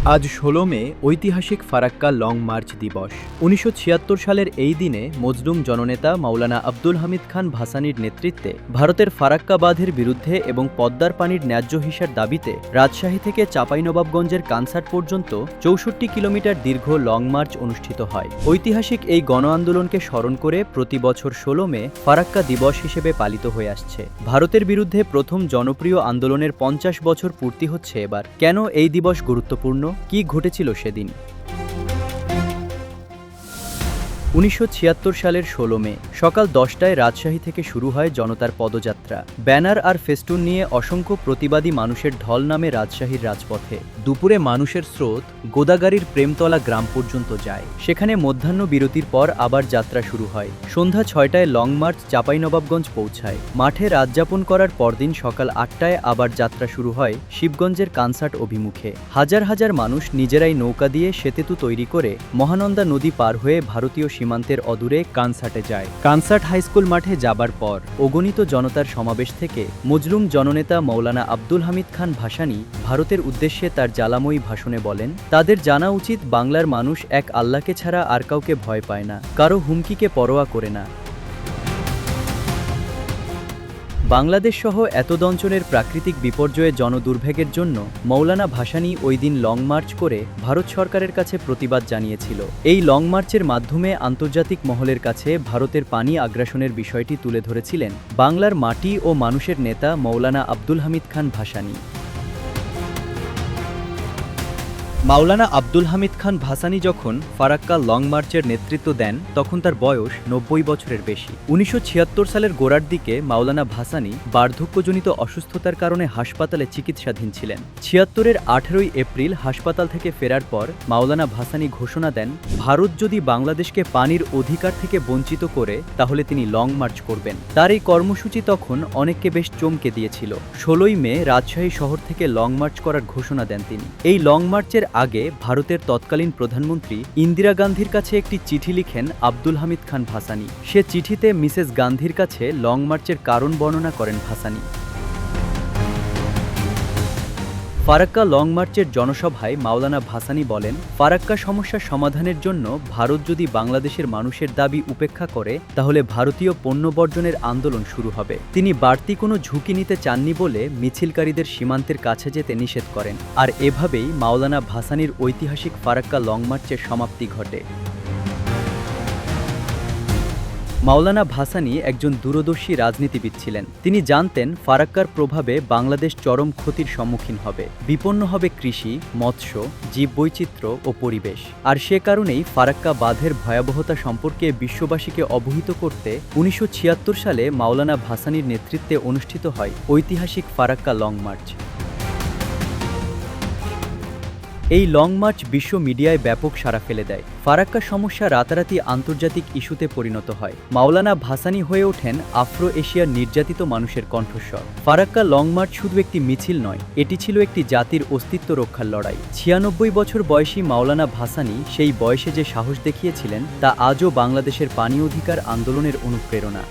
আজ ১৬ মে ঐতিহাসিক Farakka long March দিবস। ১৯৭৬ সালের এই দিনে মজলুম জননেতা মাওলানা আব্দুল হামিদ খান ভাসানীর নেতৃত্বে ভারতের ফারাক্কা বাঁধের বিরুদ্ধে এবং পদ্মার পানির ন্যায্য হিসার দাবিতে রাজশাহী থেকে চাঁপাইনবাবগঞ্জের কানসাট পর্যন্ত ৬৪ কিলোমিটার দীর্ঘ লং মার্চ অনুষ্ঠিত হয়। ঐতিহাসিক এই গণ আন্দোলনকে স্মরণ করে প্রতি বছর ১৬ মে ফারাক্কা দিবস হিসেবে পালিত হয়ে আসছে। ভারতের বিরুদ্ধে প্রথম জনপ্রিয় আন্দোলনের ৫০ বছর পূর্তি হচ্ছে এবার। কেন এই দিবস গুরুত্বপূর্ণ? কি ঘটেছিল সেদিন? ১৯৭৬ সালের ১৬ মে সকাল ১০টায় রাজশাহী থেকে শুরু হয় জনতার পদযাত্রা। ব্যানার আর ফেস্টুন নিয়ে অসংখ্য প্রতিবাদী মানুষের ঢল নামে রাজশাহীর রাজপথে। দুপুরে মানুষের স্রোত গোদাগাড়ির প্রেমতলা গ্রাম পর্যন্ত যায়। সেখানে মধ্যাহ্ন বিরতির পর আবার যাত্রা শুরু হয়। সন্ধ্যা ৬টায় লং মার্চ চাঁপাইনবাবগঞ্জ পৌঁছায়। মাঠে রাত যাপন করার পরদিন সকাল ৮টায় আবার যাত্রা শুরু হয় শিবগঞ্জের কানসাট অভিমুখে। হাজার হাজার মানুষ নিজেরাই নৌকা দিয়ে সেতু তৈরি করে মহানন্দা নদী পার হয়ে ভারতীয় সীমান্তের অদূরে কানসাটে যায়। কানসাট হাইস্কুল মাঠে যাবার পর অগণিত জনতার সমাবেশ থেকে মজলুম জননেতা মাওলানা আব্দুল হামিদ খান ভাসানী ভারতের উদ্দেশ্যে তার জ্বালাময়ী ভাষণে বলেন, তাদের জানা উচিত বাংলার মানুষ এক আল্লাহকে ছাড়া আর কাউকে ভয় পায় না, কারো হুমকিকে পরোয়া করে না। বাংলাদেশ সহ এতদঞ্চলের প্রাকৃতিক বিপর্যয়ে জনদুর্ভোগের জন্য মৌলানা ভাসানী ওই দিন লং মার্চ করে ভারত সরকারের কাছে প্রতিবাদ জানিয়েছিল। এই লং মার্চের মাধ্যমে আন্তর্জাতিক মহলের কাছে ভারতের পানি আগ্রাসনের বিষয়টি তুলে ধরেছিলেন বাংলার মাটি ও মানুষের নেতা মৌলানা আব্দুল হামিদ খান ভাসানী। মাওলানা আব্দুল হামিদ খান ভাসানী যখন ফারাক্কা লং মার্চের নেতৃত্ব দেন তখন তার বয়স ৯০ বছরের বেশি। ১৯৭৬ সালের গোড়ার দিকে মাওলানা ভাসানী বার্ধক্যজনিত অসুস্থতার কারণে হাসপাতালে চিকিৎসাধীন ছিলেন। ৭৬-এর ১৮ এপ্রিল হাসপাতাল থেকে ফেরার পর মাওলানা ভাসানী ঘোষণা দেন, ভারত যদি বাংলাদেশকে পানির অধিকার থেকে বঞ্চিত করে তাহলে তিনি লং মার্চ করবেন। তার এই কর্মসূচি তখন অনেককে বেশ চমকে দিয়েছিল। ১৬ই মে রাজশাহী শহর থেকে লং মার্চ করার ঘোষণা দেন তিনি। এই লং মার্চের আগে ভারতের তৎকালীন প্রধানমন্ত্রী ইন্দিরা গান্ধীর কাছে একটি চিঠি লিখেন আব্দুল হামিদ খান ভাসানী। সে চিঠিতে মিসেস গান্ধীর কাছে লং মার্চের কারণ বর্ণনা করেন ভাসানী। ফারাক্কা লং মার্চের জনসভায় মাওলানা ভাসানী বলেন, ফারাক্কা সমস্যার সমাধানের জন্য ভারত যদি বাংলাদেশের মানুষের দাবি উপেক্ষা করে তাহলে ভারতীয় পণ্য বর্জনের আন্দোলন শুরু হবে। তিনি বাড়তি কোনো ঝুঁকি নিতে চাননি বলে মিছিলকারীদের সীমান্তের কাছে যেতে নিষেধ করেন। আর এভাবেই মাওলানা ভাসানীর ঐতিহাসিক ফারাক্কা লং মার্চের সমাপ্তি ঘটে। মাওলানা ভাসানী একজন দূরদর্শী রাজনীতিবিদ ছিলেন। তিনি জানতেন ফারাক্কার প্রভাবে বাংলাদেশ চরম ক্ষতির সম্মুখীন হবে। বিপন্ন হবে কৃষি, মৎস্য, জীববৈচিত্র্য ও পরিবেশ। আর সে কারণেই ফারাক্কা বাঁধের ভয়াবহতা সম্পর্কে বিশ্ববাসীকে অবহিত করতে ১৯৭৬ সালে মাওলানা ভাসানীর নেতৃত্বে অনুষ্ঠিত হয় ঐতিহাসিক ফারাক্কা লং মার্চ। এই লং মার্চ বিশ্ব মিডিয়ায় ব্যাপক সাড়া ফেলে দেয়। ফারাক্কা সমস্যা রাতারাতি আন্তর্জাতিক ইস্যুতে পরিণত হয়। মাওলানা ভাসানী হয়ে ওঠেন আফ্রো এশিয়ার নির্যাতিত মানুষের কণ্ঠস্বর। ফারাক্কা লং মার্চ শুধু একটি মিছিল নয়, এটি ছিল একটি জাতির অস্তিত্ব রক্ষার লড়াই। ৯৬ বছর বয়সী মাওলানা ভাসানী সেই বয়সে যে সাহস দেখিয়েছিলেন তা আজও বাংলাদেশের পানি অধিকার আন্দোলনের অনুপ্রেরণা।